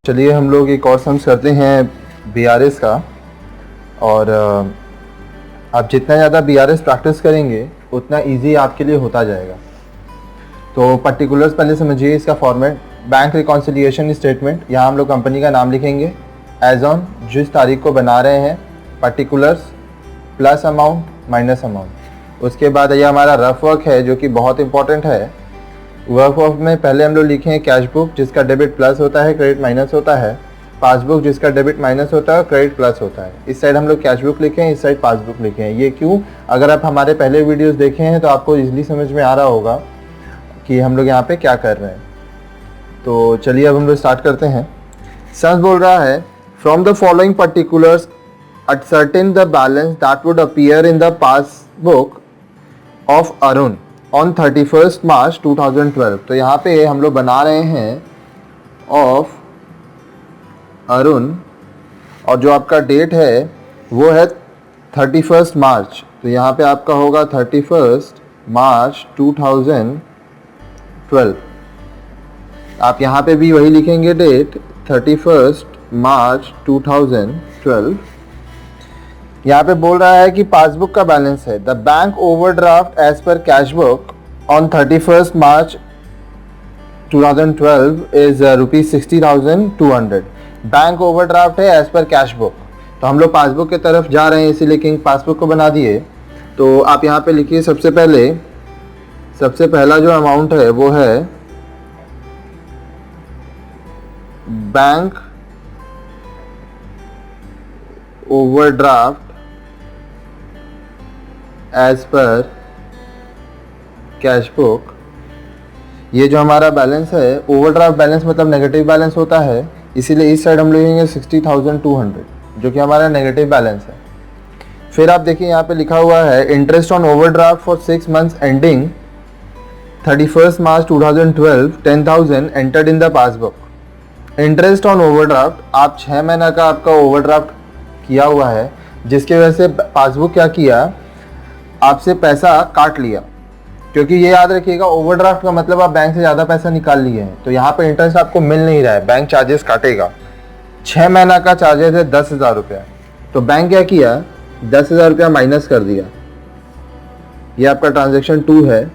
चलिए हम लोग एक और सम्स करते हैं बीआरएस का। और आप जितना ज़्यादा बीआरएस प्रैक्टिस करेंगे उतना इजी आपके लिए होता जाएगा। तो पर्टिकुलर्स पहले समझिए इसका फॉर्मेट। बैंक रिकॉन्सिलिएशन स्टेटमेंट, यहाँ हम लोग कंपनी का नाम लिखेंगे एज ऑन, जिस तारीख को बना रहे हैं, particulars plus amount minus amount. उसके बाद ये हमारा रफ वर्क है जो कि बहुत इंपॉर्टेंट है। वर्क ऑफ में पहले हम लोग लिखे हैं कैश बुक जिसका डेबिट प्लस होता है, क्रेडिट माइनस होता है। पासबुक जिसका डेबिट माइनस होता है, क्रेडिट प्लस होता है। इस साइड हम लोग कैश बुक लिखे हैं, इस साइड पासबुक लिखे हैं। ये क्यों? अगर आप हमारे पहले वीडियोस देखे हैं तो आपको इजीली समझ में आ रहा होगा कि हम लोग यहाँ पे क्या कर रहे हैं। तो चलिए अब हम लोग स्टार्ट करते हैं। सन्स बोल रहा है from the following particulars ascertain the balance that would appear in the passbook of Arun on 31st March 2012। तो यहाँ पे हम लोग बना रहे हैं ऑफ अरुण और जो आपका डेट है वो है 31st मार्च। तो यहाँ पे आपका होगा 31st मार्च 2012। आप यहाँ पे भी वही लिखेंगे डेट 31st मार्च 2012। यहाँ पे बोल रहा है कि पासबुक का बैलेंस है the bank overdraft as per cash book on 31st March 2012 इज ₹60,200। बैंक ओवरड्राफ्ट है एज पर कैश बुक। तो हम लोग पासबुक की तरफ जा रहे हैं इसीलिए किंग पासबुक को बना दिए। तो आप यहाँ पे लिखिए सबसे पहला जो अमाउंट है वो है bank overdraft as per cash book. ये जो हमारा बैलेंस है, ओवरड्राफ्ट बैलेंस मतलब नेगेटिव बैलेंस होता है, इसीलिए इस साइड हम लिखेंगे 60,200 जो कि हमारा नेगेटिव बैलेंस है। फिर आप देखिए यहाँ पे लिखा हुआ है interest on overdraft for 6 months ending 31st March 2012 10,000 entered in the passbook. Interest on overdraft, आप 6 महीना का आपका ओवरड्राफ्ट किया हुआ है जिसकी वजह से पासबुक क्या किया, आपसे पैसा काट लिया। क्योंकि ये याद रखिएगा ओवरड्राफ्ट का मतलब आप बैंक से ज़्यादा पैसा निकाल लिए हैं, तो यहाँ पे इंटरेस्ट आपको मिल नहीं रहा है, बैंक चार्जेस काटेगा। 6 महीना का चार्जेस है 10,000 रुपया, तो बैंक क्या किया 10,000 रुपया माइनस कर दिया। ये आपका ट्रांजेक्शन 2 है।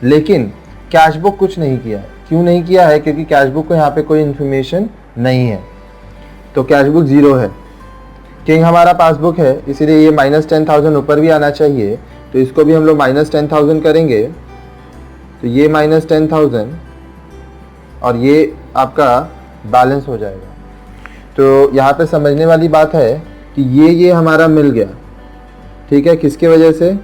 लेकिन कैश बुक कुछ नहीं किया है। क्यों नहीं किया है? क्योंकि कैश बुक को यहाँ पे कोई इन्फॉर्मेशन नहीं है, तो कैश बुक 0 है। किंग हमारा पासबुक है इसीलिए ये -10,000 ऊपर भी आना चाहिए, तो इसको भी हम लोग -10,000 करेंगे। तो ये -10,000 और ये आपका बैलेंस हो जाएगा। तो यहाँ पे समझने वाली बात है कि ये हमारा मिल गया, ठीक है। किसके वजह से?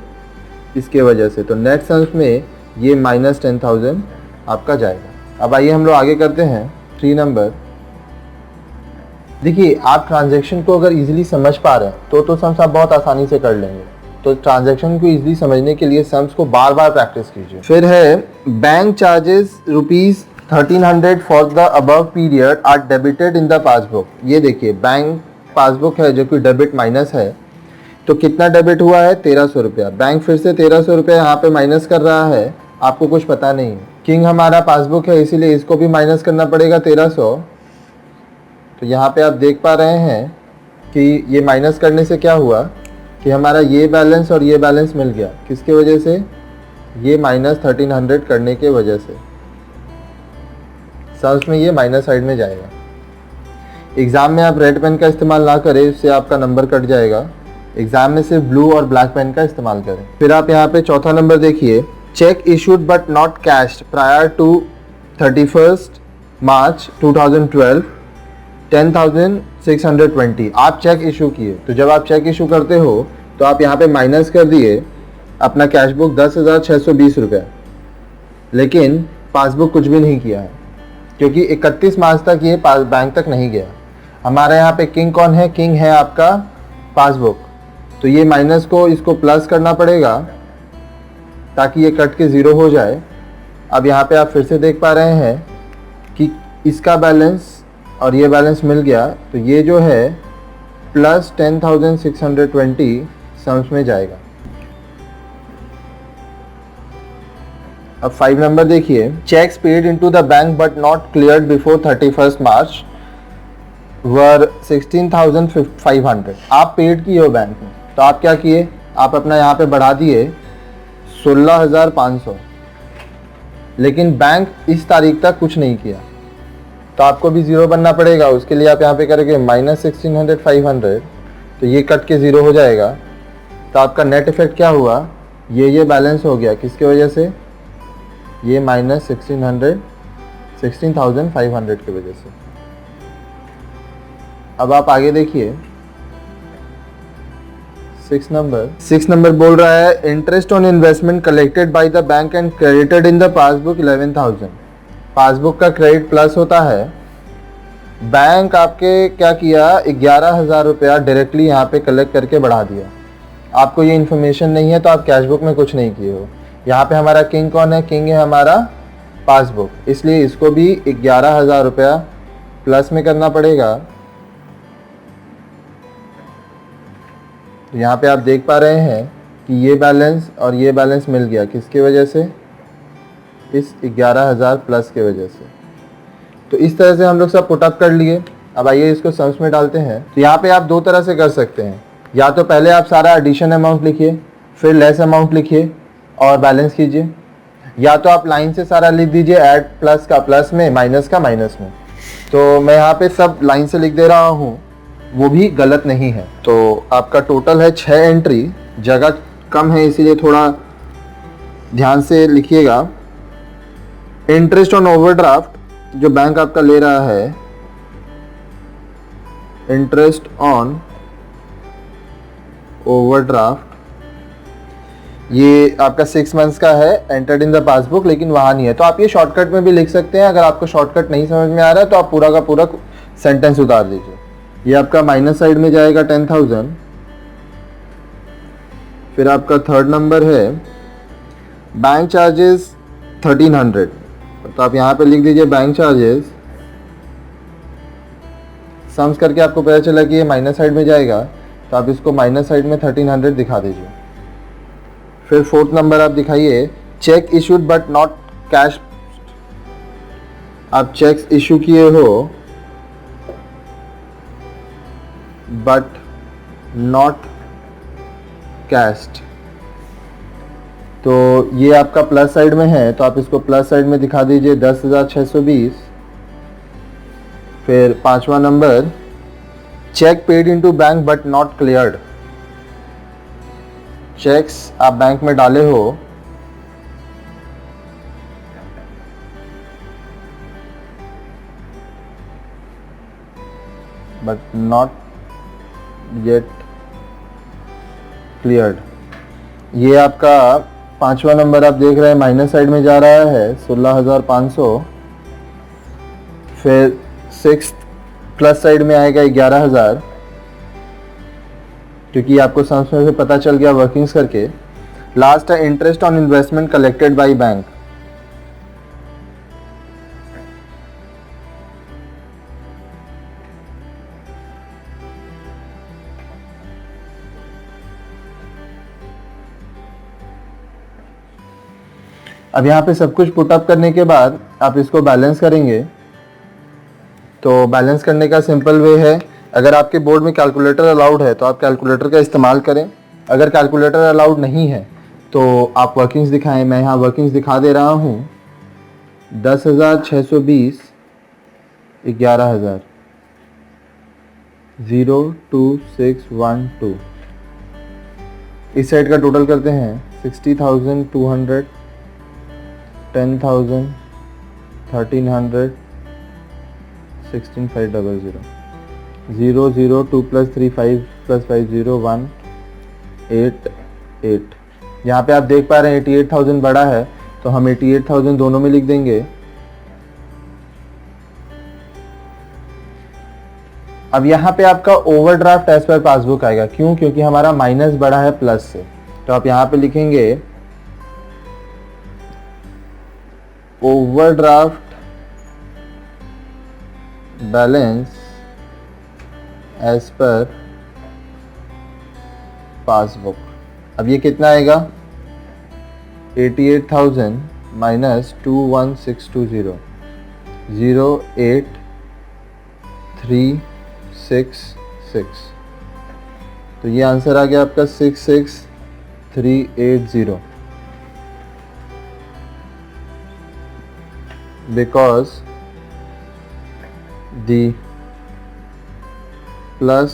इसके वजह से। तो नेट सम्स में ये -10,000 आपका जाएगा। अब आइए हम लोग आगे करते हैं 3 नंबर। देखिए आप ट्रांजैक्शन को अगर इजीली समझ पा रहे हैं तो सम्स आप बहुत आसानी से कर लेंगे। तो ट्रांजैक्शन को इजीली समझने के लिए सम्स को बार बार प्रैक्टिस कीजिए। फिर है bank charges ₹1300 for the above period are debited in the passbook. ये देखिए बैंक पासबुक है जो कि डेबिट माइनस है, तो कितना डेबिट हुआ है 1,300 रुपया। बैंक फिर से 1,300 रुपया यहाँ पे माइनस कर रहा है, आपको कुछ पता नहीं है। किंग हमारा पासबुक है इसीलिए इसको भी माइनस करना पड़ेगा 1,300। तो यहाँ पे आप देख पा रहे हैं कि ये माइनस करने से क्या हुआ कि हमारा ये बैलेंस और ये बैलेंस मिल गया। किसके वजह से? ये -1300 करने के वजह से। सम्स में ये माइनस साइड में जाएगा। एग्ज़ाम में आप रेड पेन का इस्तेमाल ना करें, इससे आपका नंबर कट जाएगा। एग्ज़ाम में सिर्फ ब्लू और ब्लैक पेन का इस्तेमाल करें। फिर आप यहाँ पे चौथा नंबर देखिए, cheque issued but not cashed prior to 31st March 2012 10,620। आप चेक इशू किए, तो जब आप चेक इशू करते हो तो आप यहाँ पे माइनस कर दिए अपना कैश बुक 10,620 रुपया, लेकिन पासबुक कुछ भी नहीं किया है क्योंकि 31 मार्च तक ये बैंक तक नहीं गया। हमारे यहाँ पे किंग कौन है? किंग है आपका पासबुक। तो ये माइनस को इसको प्लस करना पड़ेगा ताकि ये कट के 0 हो जाए। अब यहाँ पे आप फिर से देख पा रहे हैं कि इसका बैलेंस और ये बैलेंस मिल गया, तो ये जो है +10,620 सम्स में जाएगा। अब 5 नंबर देखिए, checks paid into the bank but not cleared before 31 मार्च वर 16,500। आप पेड किए हो बैंक में, तो आप क्या किए, आप अपना यहाँ पे बढ़ा दिए 16,500, लेकिन बैंक इस तारीख तक कुछ नहीं किया, तो आपको भी ज़ीरो बनना पड़ेगा। उसके लिए आप यहाँ पे करेंगे -1600 तो ये कट के ज़ीरो हो जाएगा। तो आपका नेट इफेक्ट क्या हुआ, ये बैलेंस हो गया, किसके वजह से, ये -16,500 की वजह से। अब आप आगे देखिए 6 नंबर बोल रहा है interest on investment collected by the bank and credited in the passbook 11,000। Passbook का क्रेडिट प्लस होता है, बैंक आपके क्या किया, 11,000 रुपया डायरेक्टली यहाँ पे कलेक्ट करके बढ़ा दिया। आपको ये इन्फॉर्मेशन नहीं है तो आप कैशबुक में कुछ नहीं किए हो। यहाँ पे हमारा किंग कौन है, किंग है हमारा पासबुक, इसलिए इसको भी 11,000 रुपया प्लस में करना पड़ेगा। तो यहाँ पे आप देख पा रहे हैं कि ये बैलेंस और ये बैलेंस मिल गया, किसकी वजह से, इस 11,000 प्लस के वजह से। तो इस तरह से हम लोग सब पुटअप कर लिए। अब आइए इसको सम्स में डालते हैं। तो यहाँ पे आप दो तरह से कर सकते हैं, या तो पहले आप सारा एडिशन अमाउंट लिखिए, फिर लेस अमाउंट लिखिए और बैलेंस कीजिए, या तो आप लाइन से सारा लिख दीजिए, ऐड प्लस का प्लस में, माइनस का माइनस में। तो मैं यहाँ पे सब लाइन से लिख दे रहा हूँ, वो भी गलत नहीं है। तो आपका टोटल है 6 एंट्री, जगह कम है इसीलिए थोड़ा ध्यान से लिखिएगा। इंटरेस्ट ऑन ओवरड्राफ्ट जो बैंक आपका ले रहा है, इंटरेस्ट ऑन ओवरड्राफ्ट, ये आपका 6 मंथ्स का है, एंटर्ड इन द पासबुक, लेकिन वहाँ नहीं है। तो आप ये शॉर्टकट में भी लिख सकते हैं। अगर आपको शॉर्टकट नहीं समझ में आ रहा है तो आप पूरा का पूरा सेंटेंस उतार दीजिए। ये आपका माइनस साइड में जाएगा 10,000। फिर आपका थर्ड नंबर है बैंक चार्जेस 1,300, तो आप यहाँ पे लिख दीजिए बैंक चार्जेस, सम्स करके आपको पता चला कि ये माइनस साइड में जाएगा, तो आप इसको माइनस साइड में 1,300 दिखा दीजिए। फिर फोर्थ नंबर आप दिखाइए check issued but not cash. आप चेक्स इशू किए हो बट नॉट कैश्ड, तो ये आपका प्लस साइड में है, तो आप इसको प्लस साइड में दिखा दीजिए 10,620। फिर पांचवा नंबर cheque paid into bank but not cleared. Cheques आप बैंक में डाले हो बट नॉट येट क्लियर्ड। ये आपका पांचवा नंबर आप देख रहे हैं माइनस साइड में जा रहा है 16,500। फिर 6 प्लस साइड में आएगा 11,000, क्योंकि आपको सम्स में से पता चल गया वर्किंग्स करके। लास्ट है interest on investment collected by bank. अब यहाँ पे सब कुछ पुट अप करने के बाद आप इसको बैलेंस करेंगे। तो बैलेंस करने का सिंपल वे है, अगर आपके बोर्ड में कैलकुलेटर अलाउड है तो आप कैलकुलेटर का इस्तेमाल करें। अगर कैलकुलेटर अलाउड नहीं है तो आप वर्किंग्स दिखाएं। मैं यहाँ वर्किंग्स दिखा दे रहा हूँ। 10,620 11,000 02612। इस साइड का टोटल करते हैं 60,200 10,000 1,300 16,500 0 0 2 + 3 5 + 5 0 1 8 8। यहाँ पे आप देख पा रहे हैं 88,000 बड़ा है तो हम 88,000 दोनों में लिख देंगे। अब यहाँ पे आपका ओवरड्राफ्ट एज पर पासबुक आएगा। क्यों? क्योंकि हमारा माइनस बढ़ा है प्लस से। तो आप यहाँ पे लिखेंगे overdraft balance as per passbook. अब ये कितना आएगा 88,000 -21620 08366। तो ये आंसर आ गया आपका 66380, because the plus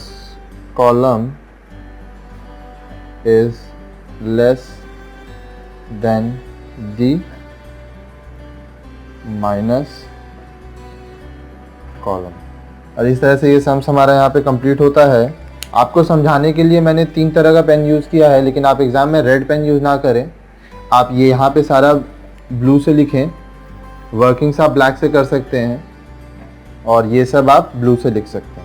column is less than the minus column. और इस तरह से ये सम्स हमारा यहाँ पे कंप्लीट होता है। आपको समझाने के लिए मैंने 3 तरह का पेन यूज़ किया है, लेकिन आप एग्ज़ाम में रेड पेन यूज़ ना करें। आप ये यहाँ पे सारा ब्लू से लिखें, वर्किंग्स आप ब्लैक से कर सकते हैं, और ये सब आप ब्लू से लिख सकते हैं।